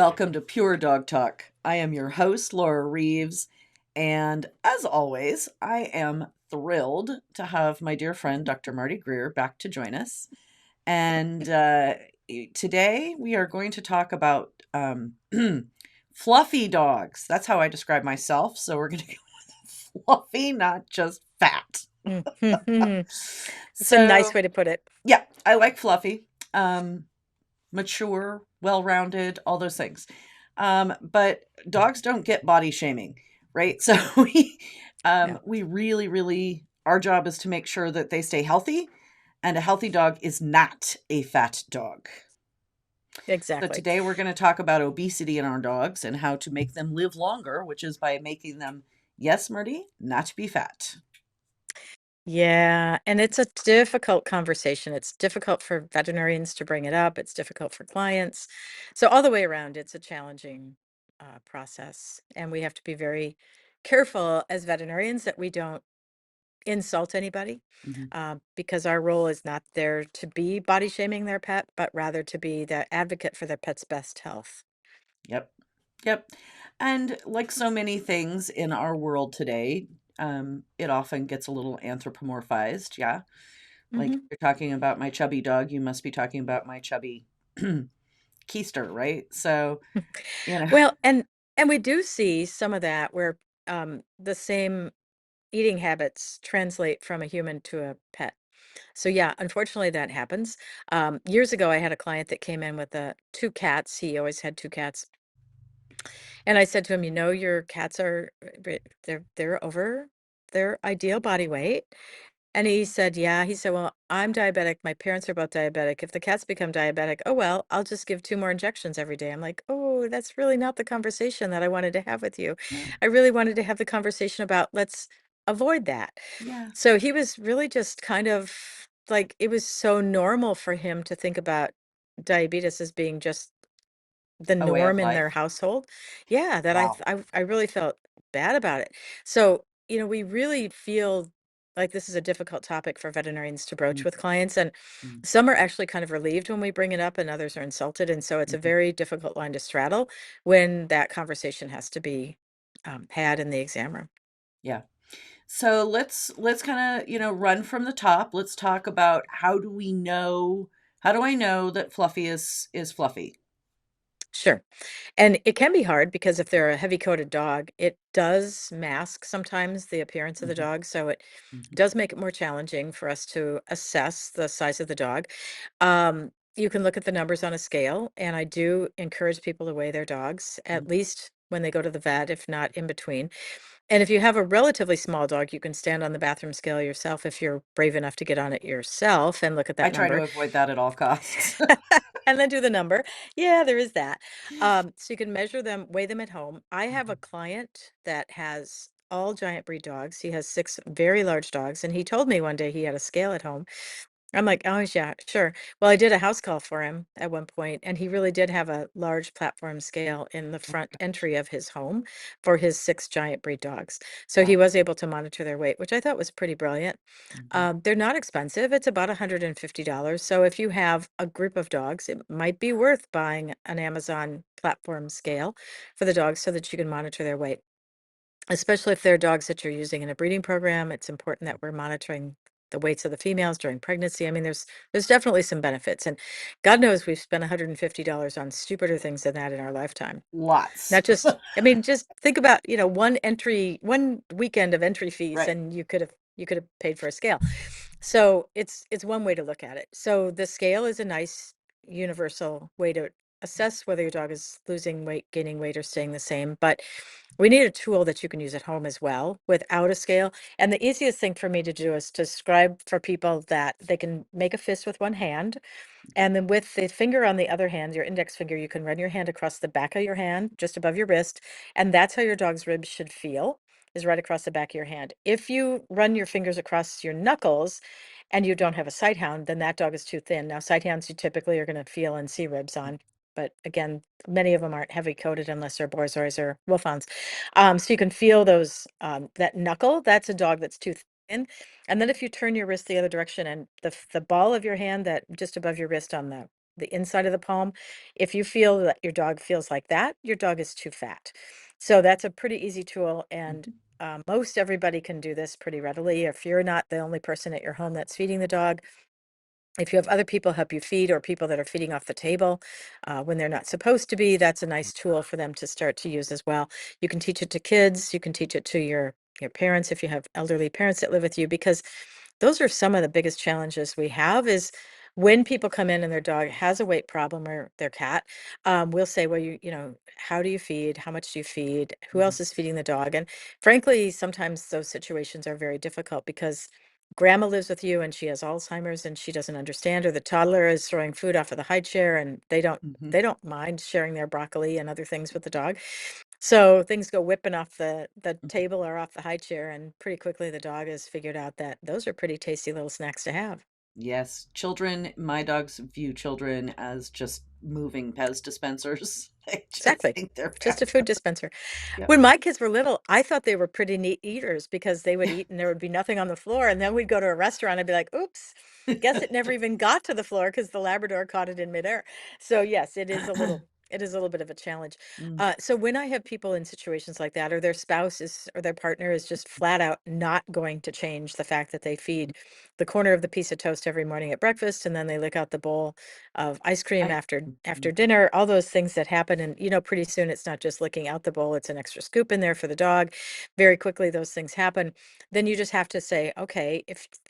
welcome to Pure Dog Talk. I am your host, Laura Reeves, and as always, I am thrilled to have my dear friend, Dr. Marty Greer, back to join us. And today we are going to talk about fluffy dogs. That's how I describe myself. So we're going to go with fluffy, not just fat. Mhm. It's a nice So, way to put it. yeah, I like fluffy. Mature, well-rounded, all those things. But dogs don't get body shaming, right? So No, we really, really, our job is to make sure that they stay healthy, and a healthy dog is not a fat dog. So exactly. today we're going to talk about obesity in our dogs and how to make them live longer, which is by making them, yes, Marty, not to be fat. Yeah, and it's a difficult conversation. It's difficult for veterinarians to bring it up. It's difficult for clients. So all the way around, it's a challenging process, and we have to be very careful as veterinarians that we don't insult anybody, Mhm. because our role is not there to be body shaming their pet, but rather to be the advocate for their pet's best health. Yep. Yep. And like so many things in our world today, it often gets a little anthropomorphized. Yeah. Like hmm you're talking about my chubby dog, you must be talking about my chubby keister, right? So, you know, Well, and we do see some of that where the same eating habits translate from a human to a pet. So yeah, unfortunately that happens. Years ago, I had a client that came in with two cats. He always had two cats, and I said to him, your cats are they're over their ideal body weight. And he said, yeah. He said, well, I'm diabetic. My parents are both diabetic. If the cats become diabetic, oh, well, I'll just give two more injections every day. I'm like, oh, that's really not the conversation that I wanted to have with you. no. I really wanted to have the conversation about let's avoid that. Yeah. So he was really just kind of like, it was so normal for him to think about diabetes as being just the A way of norm in their life. household. Yeah, that Wow. I really felt bad about it. So, we really feel like this is a difficult topic for veterinarians to broach Mm, with clients, and mm, some are actually kind of relieved when we bring it up, and others are insulted, and so it's a mhm. very difficult line to straddle when that conversation has to be had in the exam room. Yeah. So let's kind of, run from the top. Let's talk about how do I know that Fluffy is fluffy? Sure. And it can be hard because if they're a heavy coated dog, it does mask sometimes the appearance of the Mhm, dog. So it mhm, does make it more challenging for us to assess the size of the dog. You can look at the numbers on a scale, and I do encourage people to weigh their dogs mhm. at least when they go to the vet, if not in between. And if you have a relatively small dog, you can stand on the bathroom scale yourself if you're brave enough to get on it yourself and look at I that try to number. avoid that at all costs. And then do the number. Yeah, there is that. So you can measure them, weigh them at home. I have a Mhm. client that has all giant breed dogs. He has six very large dogs, and he told me one day he had a scale at home. I'm like, oh, yeah, sure. Well, I did a house call for him at one point, and he really did have a large platform scale in the front entry of his home for his six giant breed dogs. So he Wow. was able to monitor their weight, which I thought was pretty brilliant. Mhm, They're not expensive. It's about $150. So if you have a group of dogs, it might be worth buying an Amazon platform scale for the dogs so that you can monitor their weight. Especially if they're dogs that you're using in a breeding program, it's important that we're monitoring the weights of the females during pregnancy. I mean, there's definitely some benefits, and God knows we've spent $150 on stupider things than that in our lifetime. lots. Not just, I mean, just think about, one weekend of entry fees, Right. and you could have paid for a scale. So it's one way to look at it. So the scale is a nice universal way to assess whether your dog is losing weight, gaining weight, or staying the same. But we need a tool that you can use at home as well without a scale. And the easiest thing for me to do is to describe for people that they can make a fist with one hand. And then with the finger on the other hand, your index finger, you can run your hand across the back of your hand, just above your wrist. And that's how your dog's ribs should feel, is right across the back of your hand. If you run your fingers across your knuckles and you don't have a sight hound, then that dog is too thin. Now, sight hounds you typically are going to feel and see ribs on. But again, many of them aren't heavy coated unless they're Borzoi or Wolfhounds. So you can feel those, that knuckle, that's a dog that's too thin. And then if you turn your wrist the other direction and the ball of your hand that just above your wrist on the the inside of the palm. If you feel that your dog feels like that, your dog is too fat. So that's a pretty easy tool, and Mhm. most everybody can do this pretty readily. If you're not the only person at your home that's feeding the dog, if you have other people help you feed, or people that are feeding off the table when they're not supposed to be, that's a nice tool for them to start to use as well. You can teach it to kids. You can teach it to your parents if you have elderly parents that live with you, because those are some of the biggest challenges we have. Is when people come in and their dog has a weight problem, or their cat, we'll say, well, how do you feed? How much do you feed? Who Mhm. else is feeding the dog? And frankly, sometimes those situations are very difficult because grandma lives with you and she has Alzheimer's and she doesn't understand, or the toddler is throwing food off of the high chair and they don't Mhm. they don't mind sharing their broccoli and other things with the dog. So things go whipping off the Mhm. table or off the high chair, and pretty quickly the dog has figured out that those are pretty tasty little snacks to have. Yes, children, my dogs view children as just moving Pez dispensers. They just Exactly. think they're Just a food fabulous. dispenser. Yep. When my kids were little, I thought they were pretty neat eaters because they would eat and there would be nothing on the floor. And then we'd go to a restaurant. I'd be like, oops, guess it never even got to the floor because the Labrador caught it in midair. So yes, it is a little bit of a challenge. Mm, So when I have people in situations like that, or their spouse is, or their partner is just flat out not going to change the fact that they feed the corner of the piece of toast every morning at breakfast, and then they lick out the bowl of ice cream I after mhm. after dinner, all those things that happen. And pretty soon it's not just licking out the bowl, it's an extra scoop in there for the dog. Very quickly those things happen. Then you just have to say, okay,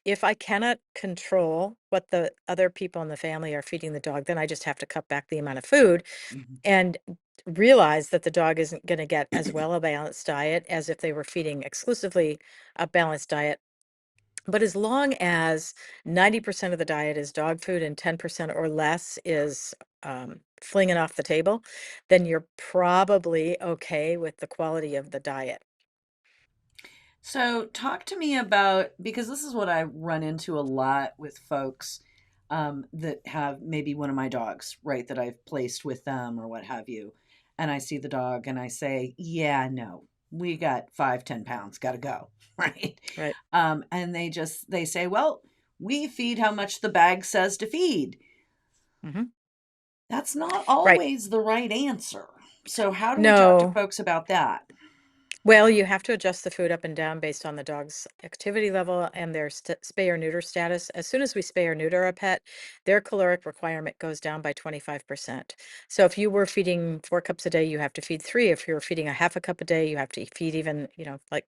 if I cannot control what the other people in the family are feeding the dog, then I just have to cut back the amount of food, Mhm. and realize that the dog isn't going to get as well a balanced diet as if they were feeding exclusively a balanced diet. But as long as 90% of the diet is dog food and 10% or less is flinging off the table, then you're probably okay with the quality of the diet. So, talk to me about, because this is what I run into a lot with folks that have maybe one of my dogs, right, that I've placed with them or what have you. And I see the dog and I say, yeah, no, we got 5, 10 pounds, got to go, right? Right. And they say, well, we feed how much the bag says to feed. Hmm. That's not Right. always the right answer. So, how do we talk to No. folks about that? Well, you have to adjust the food up and down based on the dog's activity level and their spay or neuter status. As soon as we spay or neuter a pet, their caloric requirement goes down by 25%. So if you were feeding 4 cups a day, you have to feed three. If you're feeding a half a cup a day, you have to feed even, like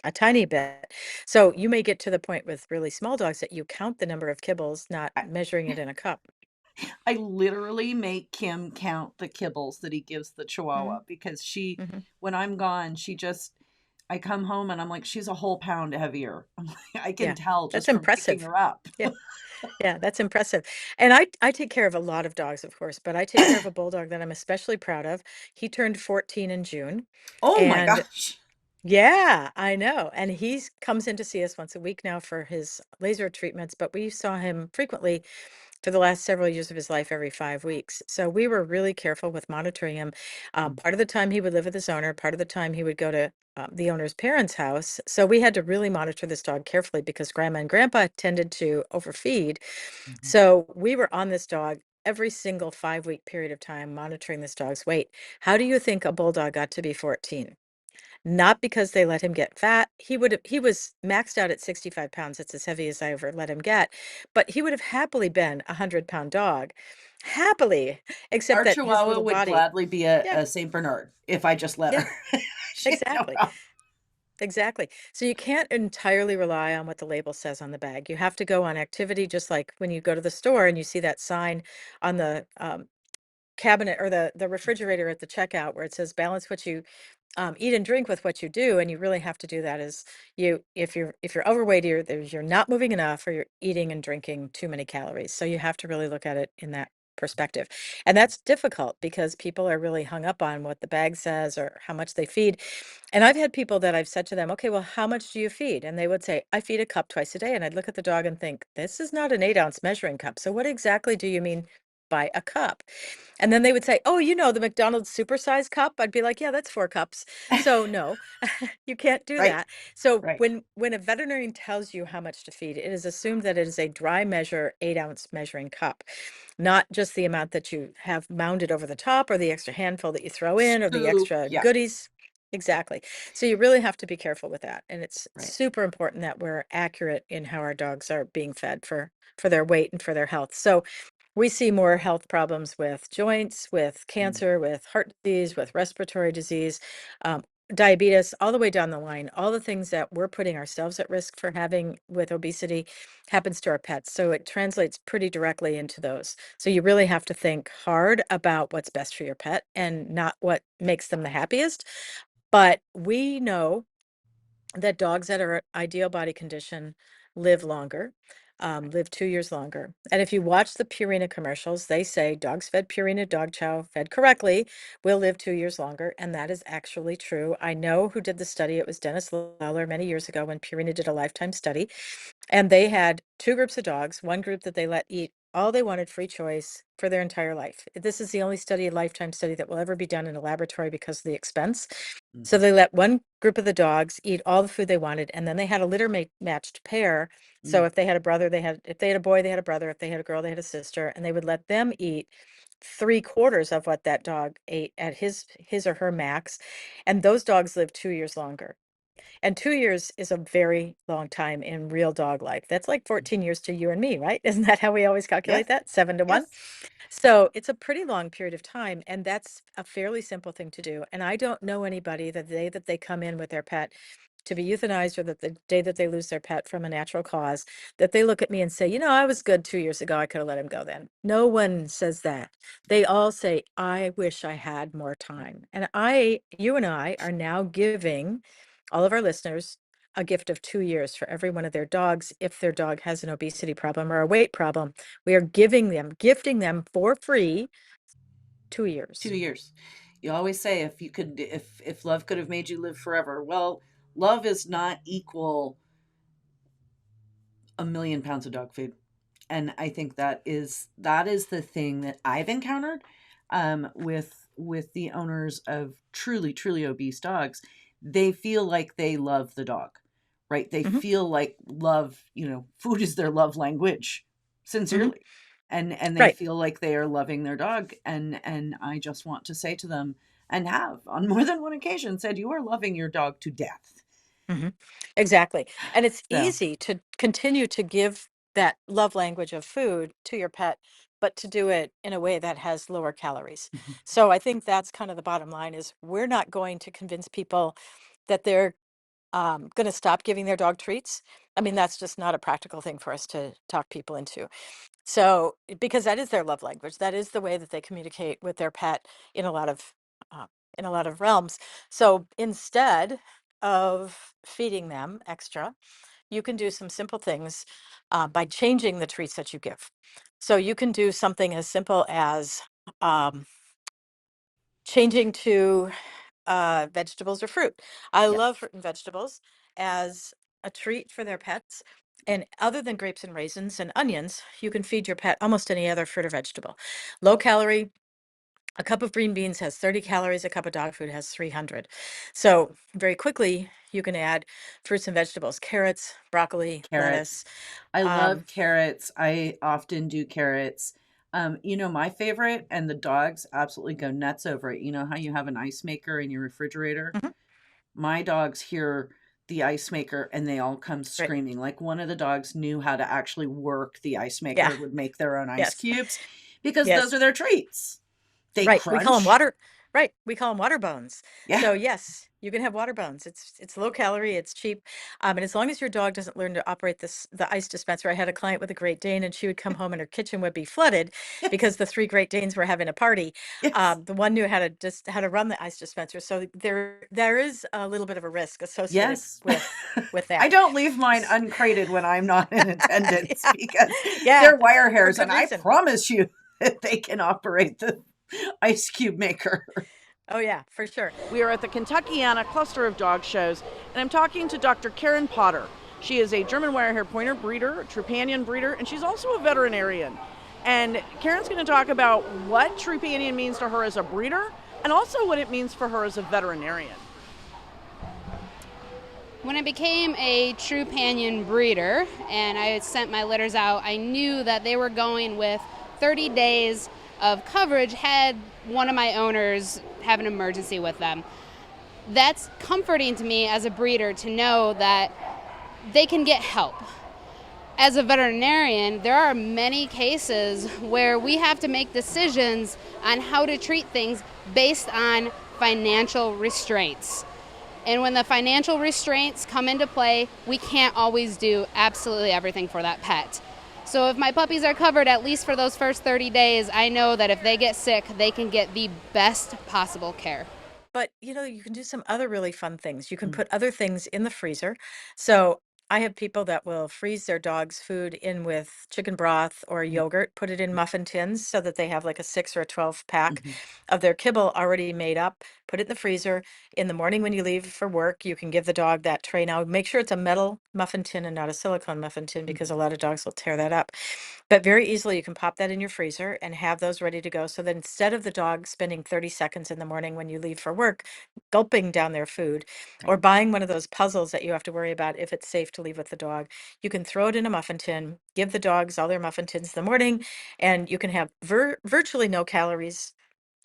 a tiny bit. So you may get to the point with really small dogs that you count the number of kibbles, not I, measuring it in a cup. I literally make Kim count the kibbles that he gives the Mm-hmm. Chihuahua because Mm-hmm. when I'm gone, I come home and I'm like, she's a whole pound heavier. I'm like, I can Yeah, tell that's just from picking impressive. her up. Yeah. Yeah, that's impressive. And I take care of a lot of dogs, of course, but I take care of a bulldog that I'm especially proud of. He turned 14 in June. Oh my And gosh. yeah, I know. And he's comes in to see us once a week now for his laser treatments, but we saw him frequently for the last several years of his life every 5 weeks. So we were really careful with monitoring him. Part of the time he would live with his owner, part of the time he would go to the owner's parents' house. So we had to really monitor this dog carefully because grandma and grandpa tended to overfeed. Mhm. So we were on this dog every single 5 week period of time, monitoring this dog's weight. How do you think a bulldog got to be 14? Not because they let him get fat. He was maxed out at 65 pounds. That's as heavy as I ever let him get. But he would have happily been a 100-pound dog. Happily, except Our that his Chihuahua little would body. gladly be a, Yeah, a Saint Bernard if I just let yeah, her. She had no exactly. problem. Exactly. So you can't entirely rely on what the label says on the bag. You have to go on activity, just like when you go to the store and you see that sign on the cabinet or the refrigerator at the checkout where it says balance what you eat and drink with what you do. And you really have to do that. Is you if you're overweight, you're not moving enough, or you're eating and drinking too many calories. So you have to really look at it in that perspective. And that's difficult because people are really hung up on what the bag says or how much they feed. And I've had people that I've said to them, okay, well, how much do you feed? And they would say, I feed a cup twice a day. And I'd look at the dog and think, this is not an 8 ounce measuring cup. So what exactly do you mean by a cup. And then they would say, "Oh, the McDonald's supersize cup?" I'd be like, "Yeah, that's 4 cups." So, no, you can't do Right. that. So, Right. when a veterinarian tells you how much to feed, it is assumed that it is a dry measure, 8-ounce measuring cup, not just the amount that you have mounded over the top or the extra handful that you throw in or the Scoop. extra Yeah. goodies. Yeah. Exactly. So you really have to be careful with that, and it's Right. super important that we're accurate in how our dogs are being fed for their weight and for their health. So we see more health problems with joints, with Mm. cancer, with heart disease, with respiratory disease, um, diabetes, all the way down the line. All the things that we're putting ourselves at risk for having with obesity happens to our pets. So it translates pretty directly into those. So you really have to think hard about what's best for your pet and not what makes them the happiest. But we know that dogs that are ideal body condition live longer, live 2 years longer. And if you watch the Purina commercials, they say dogs fed Purina dog chow, fed correctly, will live 2 years longer. And that is actually true. I know who did the study. It was Dennis Lawler many years ago when Purina did a lifetime study. And they had two groups of dogs, one group that they let eat all they wanted, free choice for their entire life. This is the only study, a lifetime study that will ever be done in a laboratory because of the expense. So Mhm. they let one group of the dogs eat all the food they wanted, and then they had a litter matched pair. So Mm. if they had a brother, if they had a boy, they had a brother. If they had a girl, they had a sister, and they would let them eat 3/4 of what that dog ate at his or her max, and those dogs live 2 years longer. And 2 years is a very long time in real dog life. That's like 14 years to you and me, right? Isn't that how we always Yes. calculate that? 7 to 1. Yes. So it's a pretty long period of time, and that's a fairly simple thing to do. And I don't know anybody that the day that they come in with their pet to be euthanized or that the day that they lose their pet from a natural cause, that they look at me and say, I was good 2 years ago. I could have let him go then. No one says that. They all say, I wish I had more time. And you and I are now giving all of our listeners a gift of 2 years for every one of their dogs if their dog has an obesity problem or a weight problem. We are gifting them for free 2 years. 2 years. You always say if love could have made you live forever. Well, love is not equal a million pounds of dog food. And I think that is the thing that I've encountered with the owners of truly obese dogs. They feel like they love the dog, right? They Hmm. feel like love, food is their love language, Hmm. sincerely, and they Right. feel like they are loving their dog. And I just want to say to them, and have on more than one occasion said, you are loving your dog to death. Hmm. Exactly. And it's So. easy to continue to give that love language of food to your pet, but to do it in a way that has lower calories. So I think that's kind of the bottom line is we're not going to convince people that they're going to stop giving their dog treats. I mean, that's just not a practical thing for us to talk people into. So, because that is their love language, that is the way that they communicate with their pet in a lot of uh, in a lot of realms. So, instead of feeding them extra, you can do some simple things by changing the treats that you give. So, you can do something as simple as um, changing to vegetables or fruit. I love Yes. fruit and vegetables as a treat for their pets. And other than grapes and raisins and onions, you can feed your pet almost any other fruit or vegetable. Low calorie, a cup of green beans has 30 calories, a cup of dog food has 300. So, very quickly, you can add fruits and vegetables, carrots, broccoli, Carrots. lettuce. I love Um, carrots. I often do carrots. My favorite, and the dogs absolutely go nuts over it. You know how you have an ice maker in your refrigerator? mhm, My dogs hear the ice maker and they all come right. screaming. Like, one of the dogs knew how to actually work the ice Yeah. maker, would make their own ice Yes. cubes because those Yes. are their treats. They Right, we call them crunch. water right, we call them water bones. Yeah. So, yes, you can have water bones. It's low calorie, it's cheap, and as long as your dog doesn't learn to operate the ice dispenser. I had a client with a Great Dane, and she would come home and her kitchen would be flooded Yes. because the 3 Great Danes were having a party. Yes. The one knew how to run the ice dispenser, so there is a little bit of a risk associated Yes. with I that. don't leave mine S uncrated when I'm not in attendance Yeah, because yeah, they're wire for hairs, good and I reason. promise you that they can operate the ice cube maker. Oh, yeah, for sure. We are at the Kentuckiana cluster of dog shows, and I'm talking to Dr. Karen Potter. She is a German Wirehair Pointer breeder, a Trupanion breeder, and she's also a veterinarian. And Karen's going to talk about what true companion means to her as a breeder and also what it means for her as a veterinarian. When I became a true companion breeder and I sent my litters out, I knew that they were going with 30 days of coverage had one of my owners have an emergency with them. That's comforting to me as a breeder to know that they can get help. As a veterinarian, there are many cases where we have to make decisions on how to treat things based on financial restraints. And when the financial restraints come into play, we can't always do absolutely everything for that pet. So if my puppies are covered at least for those first 30 days, I know that if they get sick, they can get the best possible care. But, you can do some other really fun things. You can Mm. put other things in the freezer. So I have people that will freeze their dog's food in with chicken broth or Mhm. yogurt, put it in muffin tins so that they have like a 6 or a 12 pack Mhm. of their kibble already made up. Put it in the freezer. In the morning when you leave for work, you can give the dog that tray. Now, make sure it's a metal muffin tin and not a silicone muffin tin because Mhm. a lot of dogs will tear that up. But very easily, you can pop that in your freezer and have those ready to go. So that instead of the dog spending 30 seconds in the morning when you leave for work, gulping down their food or Right. buying one of those puzzles that you have to worry about if it's safe to leave with the dog, you can throw it in a muffin tin, give the dogs all their muffin tins in the morning, and you can have virtually no calories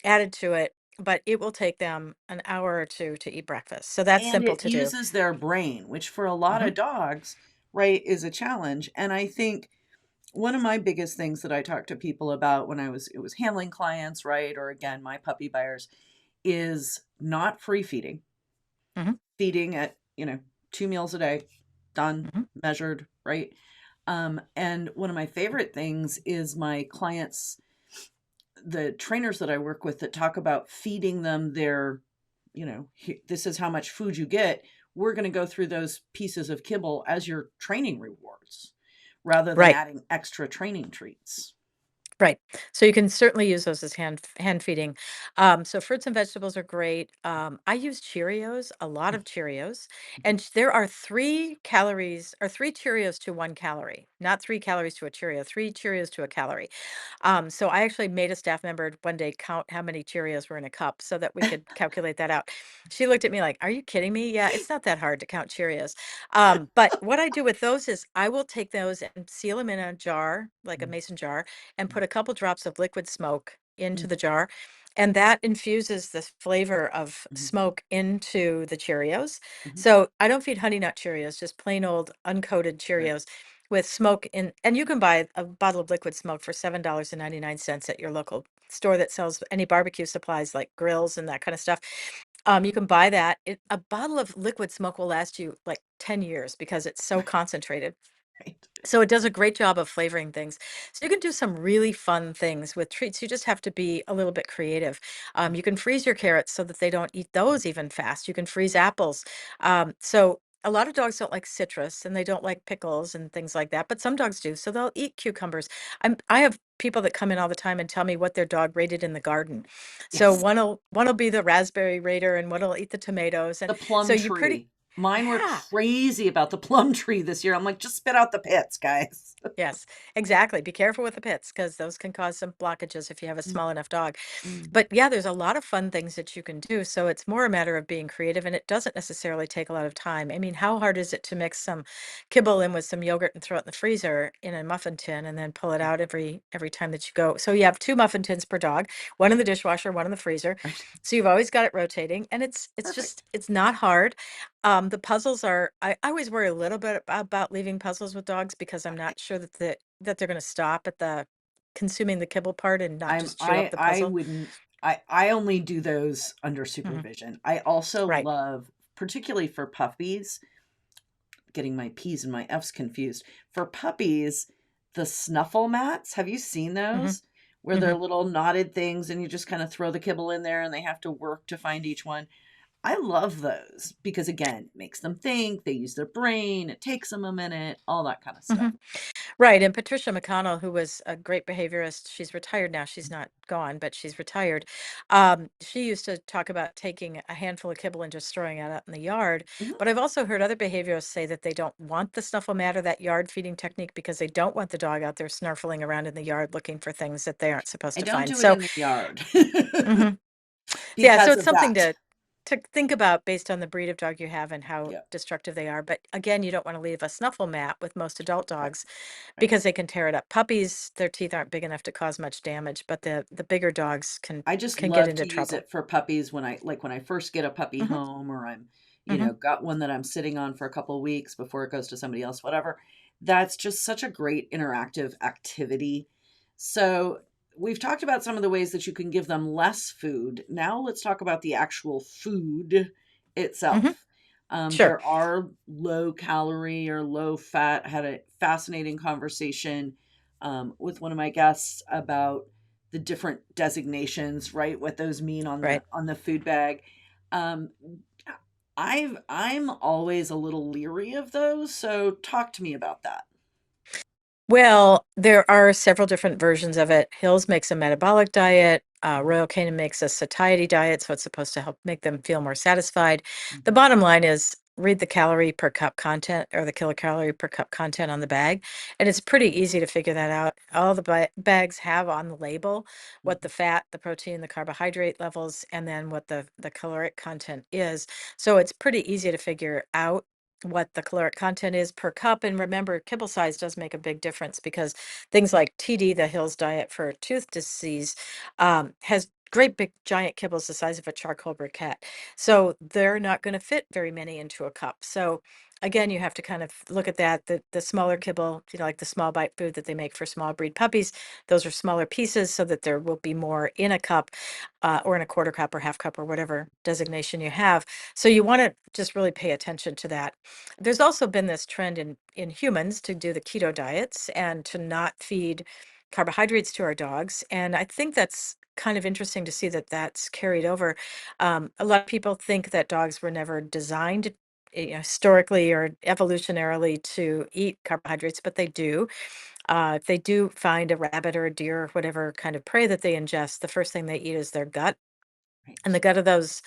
added to it, but it will take them an hour or two to eat breakfast. So that's And simple it to do. uses their brain, which for a lot Hmm. of dogs, right, is a challenge. And I think one of my biggest things that I talk to people about when it was handling clients, right, or again, my puppy buyers, is not free feeding. Hmm. Feeding at, 2 meals a day, done, Hmm. measured, right? And one of my favorite things is my clients, the trainers that I work with that talk about feeding them their, this is how much food you get. We're going to go through those pieces of kibble as your training rewards rather than Right. adding extra training treats. Right. So you can certainly use those as hand feeding. So fruits and vegetables are great. I use Cheerios, a lot of Cheerios, and there are 3 calories or 3 Cheerios to 1 calorie, not 3 calories to a Cheerio, 3 Cheerios to a calorie. So I actually made a staff member one day count how many Cheerios were in a cup so that we could calculate that out. She looked at me like, "Are you kidding me?" Yeah, it's not that hard to count Cheerios. But what I do with those is I will take those and seal them in a jar, like a Mm, mason jar, and put a couple drops of liquid smoke into mm, the jar. And that infuses the flavor of mhm, smoke into the Cheerios. mhm. So I don't feed Honey Nut Cheerios, just plain old uncoated Right. Cheerios with smoke in. And you can buy a bottle of liquid smoke for $7.99 at your local store that sells any barbecue supplies like grills and that kind of stuff. You can buy that. A bottle of liquid smoke will last you like 10 years because it's so concentrated. Right. So it does a great job of flavoring things. So you can do some really fun things with treats. You just have to be a little bit creative. You can freeze your carrots so that they don't eat those even fast. You can freeze apples. So a lot of dogs don't like citrus and they don't like pickles and things like that, but some dogs do. So they'll eat cucumbers. I have people that come in all the time and tell me what their dog rated in the garden. So Yes. one will be the raspberry raider and one will eat the tomatoes. And The so plum you pretty tree. Mine were yeah. crazy about the plum tree this year. I'm like, just spit out the pits, guys. Yes, exactly. Be careful with the pits because those can cause some blockages if you have a Mm, small enough dog. mm, But yeah, there's a lot of fun things that you can do. So it's more a matter of being creative and it doesn't necessarily take a lot of time. I mean, how hard is it to mix some kibble in with some yogurt and throw it in the freezer in a muffin tin and then pull it mm, out every time that you go? So you have 2 muffin tins per dog, one in the dishwasher, one in the freezer. right. So you've always got it rotating and it's just Perfect. it's not hard. The puzzles are I always worry a little bit about leaving puzzles with dogs because I'm I, not sure that they're gonna stop at the consuming the kibble part and not I'm just chew up the I puzzle. wouldn't I only do those under Mhm. supervision. I also Right. love, particularly for puppies, getting my P's and my F's confused. For puppies, the snuffle mats, have you seen Mhm. those? Where they're Mhm. little knotted things and you just kind of throw the kibble in there and they have to work to find each one. I love those because again, it makes them think, they use their brain, it takes them a minute, all that kind of stuff. Mhm. Right, and Patricia McConnell, who was a great behaviorist, she's retired now, she's not gone, but she's retired. She used to talk about taking a handful of kibble and just throwing it out in the yard. Mhm. But I've also heard other behaviorists say that they don't want the snuffle mat or that yard feeding technique because they don't want the dog out there snarfling around in the yard looking for things that they aren't supposed I to don't find. do it So, in the yard mhm. Yeah, so because it's of something that. to think about based on the breed of dog you have and how Yeah, destructive they are. But again, you don't want to leave a snuffle mat with most adult right, dogs right. because they can tear it up. Puppies, their teeth aren't big enough to cause much damage, but the bigger dogs I just can get love into to use trouble. it for puppies when I first get a puppy Hmm. home or I'm, Hmm. got one that I'm sitting on for a couple of weeks before it goes to somebody else, whatever. That's just such a great interactive activity. So, we've talked about some of the ways that you can give them less food. Now let's talk about the actual food Hmm. itself. Sure. There are low calorie or low fat. I had a fascinating conversation with one of my guests about the different designations, right? What those mean on Right. the food bag. Um, I'm always a little leery of those, so talk to me about that. Well, there are several different versions of it. Hills makes a metabolic diet. Royal Canin makes a satiety diet, so it's supposed to help make them feel more satisfied. The Mhm. bottom line is read the calorie per cup content or the kilocalorie per cup content on the bag, and it's pretty easy to figure that out. All the bags have on the label what Mhm. the fat, the protein, the carbohydrate levels, and then what the caloric content is. So it's pretty easy to figure out what the caloric content is per cup. And remember, kibble size does make a big difference because things like TD, the Hills diet for tooth disease, has great big giant kibbles the size of a charcoal briquette. So they're not going to fit very many into a cup. So again, you have to kind of look at that. The smaller kibble, like the small bite food that they make for small breed puppies, those are smaller pieces so that there will be more in a cup or in a quarter cup or half cup or whatever designation you have. So you want to just really pay attention to that. There's also been this trend in humans to do the keto diets and to not feed carbohydrates to our dogs, and I think that's kind of interesting to see that that's carried over. A lot of people think that dogs were never designed, historically or evolutionarily to eat carbohydrates, but they do. If they do find a rabbit or a deer or whatever kind of prey that they ingest, the first thing they eat is their gut, and Right. the gut of those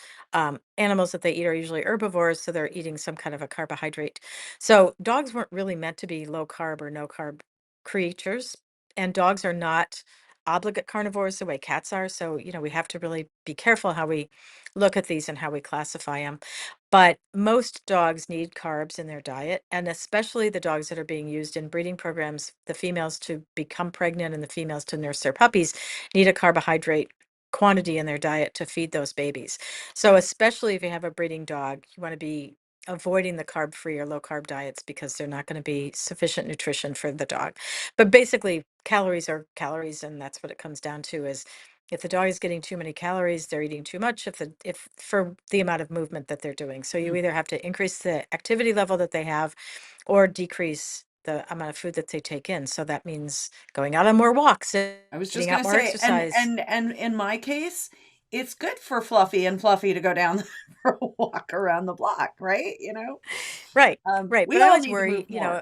animals that they eat are usually herbivores, so they're eating some kind of a carbohydrate. So dogs weren't really meant to be low carb or no carb creatures, and dogs are not obligate carnivores the way cats are. So we have to really be careful how we look at these and how we classify them. But most dogs need carbs in their diet, and especially the dogs that are being used in breeding programs, the females to become pregnant and the females to nurse their puppies need a carbohydrate quantity in their diet to feed those babies. So especially if you have a breeding dog, you want to be avoiding the carb free or low carb diets because they're not going to be sufficient nutrition for the dog. But basically calories are calories, and that's what it comes down to is if the dog is getting too many calories, they're eating too much if for the amount of movement that they're doing. So you Mhm. either have to increase the activity level that they have or decrease the amount of food that they take in. So that means going out on more walks, I was just getting out gonna more say, and exercise. and and in my case, it's good for Fluffy and Fluffy to go down for a walk around the block, right? Right, right, We but I all always need to worry, move more.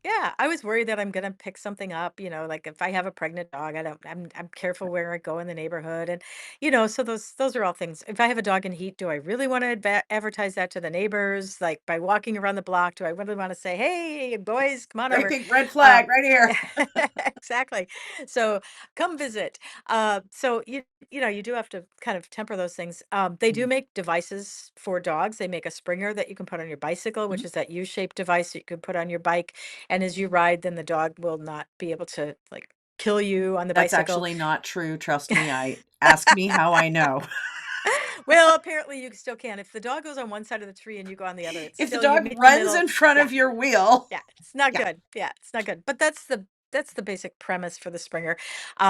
yeah, I was worried that I'm gonna pick something up, like if I have a pregnant dog, I'm careful where I go in the neighborhood, and so those are all things. If I have a dog in heat, do I really want to advertise that to the neighbors, like by walking around the block? Do I really want to say, "Hey, boys, come on Great over"? big red flag Um, right here. exactly. So come visit. So you do have to kind of temper those things. They do Mhm, make devices for dogs. They make a Springer that you can put on your bicycle, which mhm. is that U-shaped device that you can put on your bike, and as you ride, then the dog will not be able to like kill you on the That's bicycle. actually not true, trust me, I ask me how I know. Well, apparently you still can. If the dog goes on one side of the tree and you go on the other, it's If the still you dog meet in the runs middle. in front Yeah. of your wheel, Yeah, it's not yeah, good. Yeah, it's not good. But that's the basic premise for the Springer.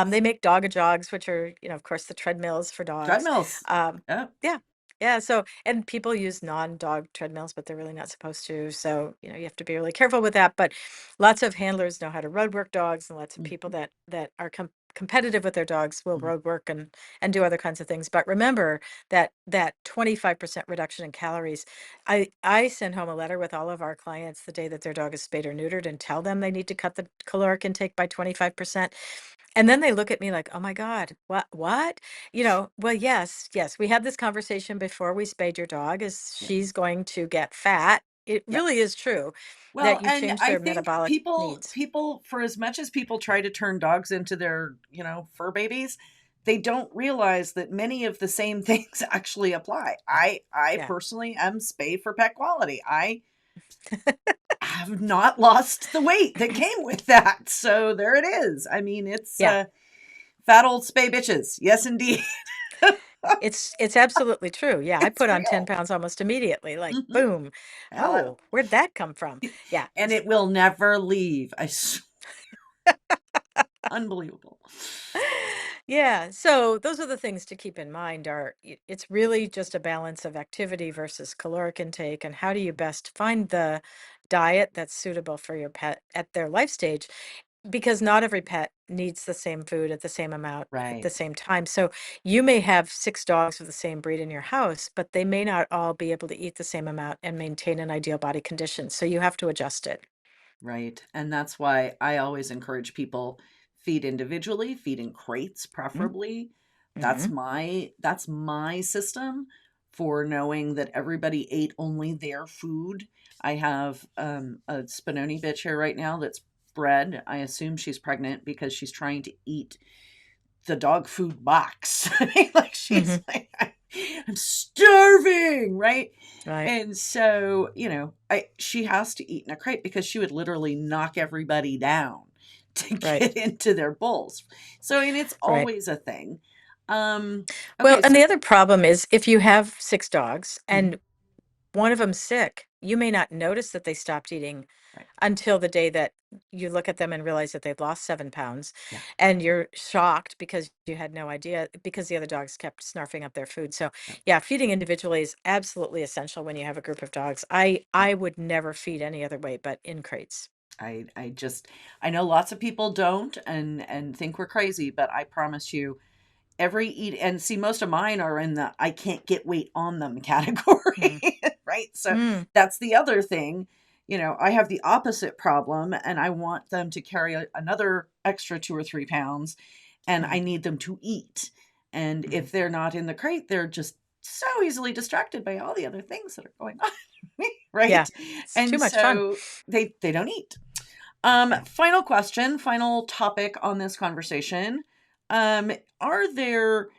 They make dog jogs, which are, of course, the treadmills for dogs. treadmills. Um, Yeah, yeah, yeah. So, and people use non-dog treadmills, but they're really not supposed to. So, you have to be really careful with that. But lots of handlers know how to road work dogs, and lots of people mhm. that are competitive with their dogs, will Mhm. road work and do other kinds of things. But remember that 25% reduction in calories. I send home a letter with all of our clients the day that their dog is spayed or neutered and tell them they need to cut the caloric intake by 25%. And then they look at me like, "Oh my God, what?" Well, yes, we had this conversation before we spayed your dog, is Yeah. she's going to get fat. It Yeah. really is true that Well, you and change I their think metabolic people needs. people for as much as people try to turn dogs into their, fur babies, they don't realize that many of the same things actually apply. Yeah. I Yeah. personally am spay for pet quality. I have not lost the weight that came with that. So there it is. I mean, it's Yeah. fat old spay bitches. Yes, indeed. It's absolutely true. Yeah, I It's put on 10 real. pounds almost immediately, like, Mhm. boom. Hello. Oh, where'd that come from? Yeah. And it will never leave. Unbelievable. Yeah, so those are the things to keep in mind are it's really just a balance of activity versus caloric intake, and how do you best find the diet that's suitable for your pet at their life stage, because not every pet needs the same food at the same amount at the Right. same time. So you may have 6 dogs of the same breed in your house, but they may not all be able to eat the same amount and maintain an ideal body condition. So you have to adjust it. Right. And that's why I always encourage people feed individually, feed in crates preferably. Mm-hmm. That's my system for knowing that everybody ate only their food. I have a Spinoni bitch here right now that's bred. I assume she's pregnant because she's trying to eat the dog food box. I mean, like Mm-hmm. she's like, I'm starving, right? Right. And so, she has to eat in a crate because she would literally knock everybody down to Right. get into their bowls. So, and it's Right. always a thing. Um, Well, okay, and so the other problem is if you have 6 dogs mhm, and one of them's sick, you may not notice that they stopped eating right, until the day that you look at them and realize that they've lost 7 pounds. yeah, And you're shocked because you had no idea, because the other dogs kept snarfing up their food. So, yeah, yeah, feeding individually is absolutely essential when you have a group of dogs. I yeah. I would never feed any other way but in crates. I know lots of people don't and think we're crazy, but I promise you every eat and see most of mine are in the I can't get weight on them Mm. category, right? So Mm. that's the other thing. I have the opposite problem and I want them to carry another extra 2 or 3 pounds and I Mm. need them to eat. And Mm. if they're not in the crate, they're just so easily distracted by all the other things that are going on, Yeah, right? it's too And much fun. so they don't eat. Yeah. Final question, final topic on this conversation. Um, are there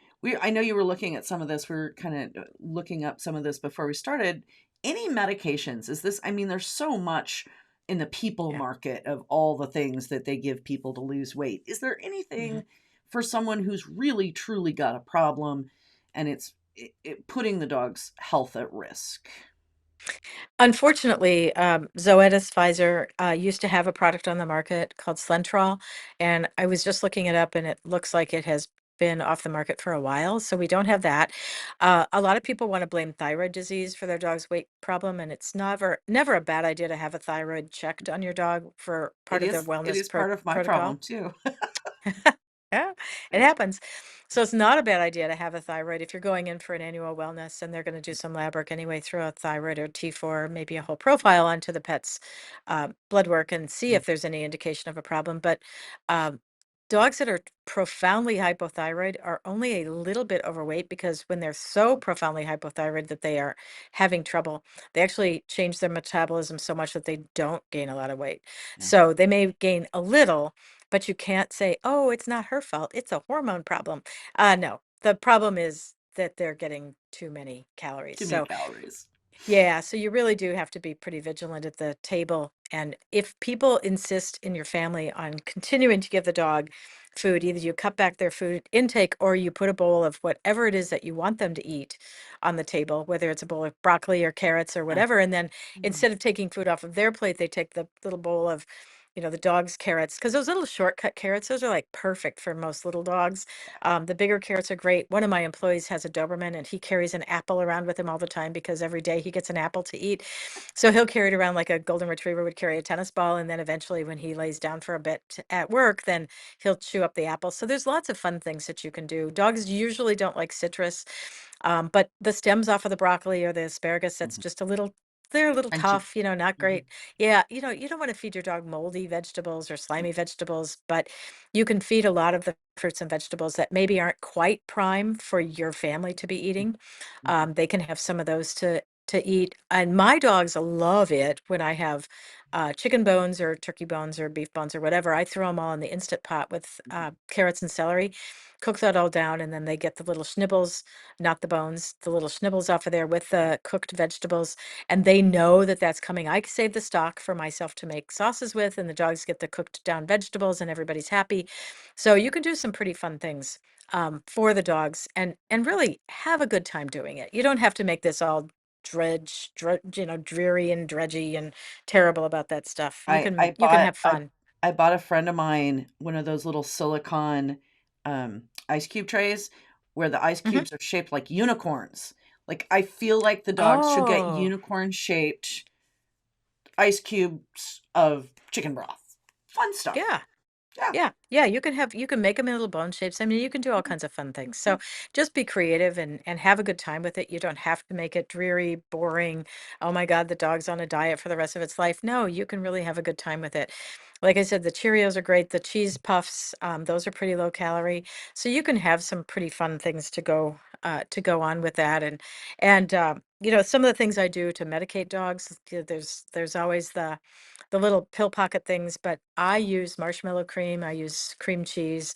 I know you were looking at some of this. We are kind of looking up some of this before we started. Any medications? Is this, I mean, there's so much in the people Yeah. market of all the things that they give people to lose weight. Is there Mhm. anything for someone who's really truly got a problem and it's putting the dog's health at risk? Unfortunately, Zoetis Pfizer used to have a product on the market called Slentrol, and I was just looking it up, and it looks like it has been off the market for a while, so we don't have that. A lot of people want to blame thyroid disease for their dog's weight problem, and it's never a bad idea to have a thyroid checked on your dog for It part of their is it wellness is part of my protocol. problem too. Yeah, it Right. happens. So it's not a bad idea to have a thyroid if you're going in for an annual wellness and they're going to do some lab work anyway through a thyroid or T4, maybe a whole profile onto the pet's blood work and see Mm, if there's any indication of a problem. But um, dogs that are profoundly hypothyroid are only a little bit overweight, because when they're so profoundly hypothyroid that they are having trouble, they actually change their metabolism so much that they don't gain a lot of weight. yeah. So they may gain a little, but you can't say, "Oh, it's not her fault. It's a hormone problem." No, the problem is that they're getting too many calories. Too many So calories. yeah, so you really do have to be pretty vigilant at the table. And if people insist in your family on continuing to give the dog food, either you cut back their food intake or you put a bowl of whatever it is that you want them to eat on the table, whether it's a bowl of broccoli or carrots or Yeah. whatever. And then Mm. instead of taking food off of their plate, they take the little bowl of the dog's carrots, because those little shortcut carrots, those are like perfect for most little dogs. The bigger carrots are great. One of my employees has a Doberman, and he carries an apple around with him all the time because every day he gets an apple to eat. So he'll carry it around like a golden retriever would carry a tennis ball. And then eventually, when he lays down for a bit at work, then he'll chew up the apple. So there's lots of fun things that you can do. Dogs usually don't like citrus, but the stems off of the broccoli or the asparagus, that's Mhm. just a little, they're a little Crunchy. tough, not Mhm. great. Yeah, you don't want to feed your dog moldy vegetables or slimy vegetables, but you can feed a lot of the fruits and vegetables that maybe aren't quite prime for your family to be eating. Mhm. They can have some of those to eat, and my dogs love it when I have chicken bones or turkey bones or beef bones or whatever. I throw them all in the instant pot with Mhm. carrots and celery, cook that all down, and then they get the little schnibbles, not the bones, the little schnibbles off of there with the cooked vegetables, and they know that that's coming. I save the stock for myself to make sauces with, and the dogs get the cooked down vegetables, and everybody's happy. So you can do some pretty fun things for the dogs, and really have a good time doing it. You don't have to make this all dreary and dredgy and terrible about that stuff. You I can I you can bought have fun. I bought a friend of mine one of those little silicone ice cube trays where the ice Hmm. cubes are shaped like unicorns. Like I feel like the dogs should get Oh, unicorn shaped ice cubes of chicken broth. Fun stuff. yeah. Yeah. Yeah, you can make them in little bone shapes. I mean, you can do all Mhm. kinds of fun things. Yeah. So just be creative and have a good time with it. You don't have to make it dreary, boring. Oh my God, the dog's on a diet for the rest of its life. No, you can really have a good time with it. Like I said, the Cheerios are great. The cheese puffs, those are pretty low calorie. So you can have some pretty fun things to go on with that. And some of the things I do to medicate dogs, there's always the little pill pocket things, but I use marshmallow cream. I use cream cheese.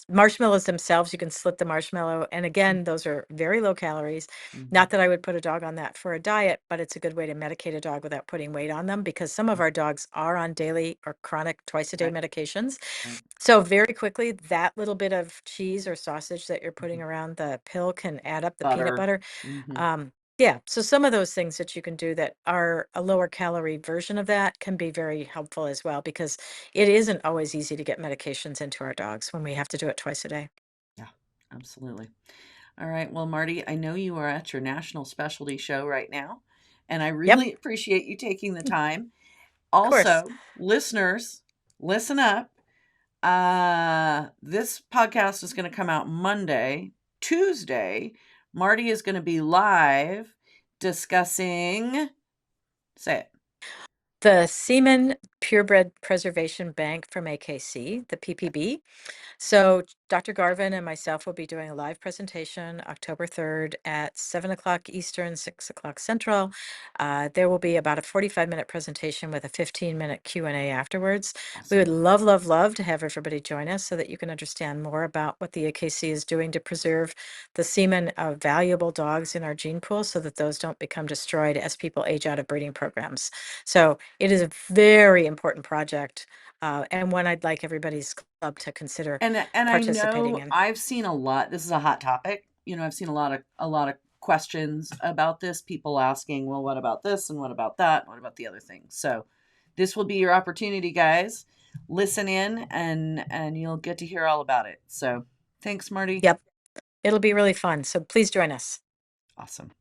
Marshmallows themselves, you can slit the marshmallow. And again, those are very low calories. Mhm. Not that I would put a dog on that for a diet, but it's a good way to medicate a dog without putting weight on them, because some of our dogs are on daily or chronic twice a day Right. medications. Right. So very quickly, that little bit of cheese or sausage that you're Mhm. putting around the pill can add up the peanut Butter. butter. Mhm. Yeah, so some of those things that you can do that are a lower calorie version of that can be very helpful as well, because it isn't always easy to get medications into our dogs when we have to do it twice a day. Yeah. Absolutely. All right. Well, Marty, I know you are at your national specialty show right now, and I Yep, really appreciate you taking the time. of course. Also, listeners, listen up. This podcast is going to come out Monday. Tuesday, Marty is going to be live discussing, say it. The Semen Purebred Preservation Bank from AKC, the PPB. So Dr. Garvin and myself will be doing a live presentation October 3rd at 7 o'clock Eastern, 6 o'clock Central. There will be about a 45-minute presentation with a 15-minute Q&A afterwards. We would Awesome. love, love, love to have everybody join us so that you can understand more about what the AKC is doing to preserve the semen of valuable dogs in our gene pool, so that those don't become destroyed as people age out of breeding programs. So it is a very important project, and one I'd like everybody's club to consider And I participating know in. I've seen a lot. This is a hot topic. I've seen a lot of questions about this. People asking, well, what about this and what about that? What about the other things? So this will be your opportunity, guys. Listen in and you'll get to hear all about it. So thanks, Marty. Yep, it'll be really fun. So please join us. Awesome.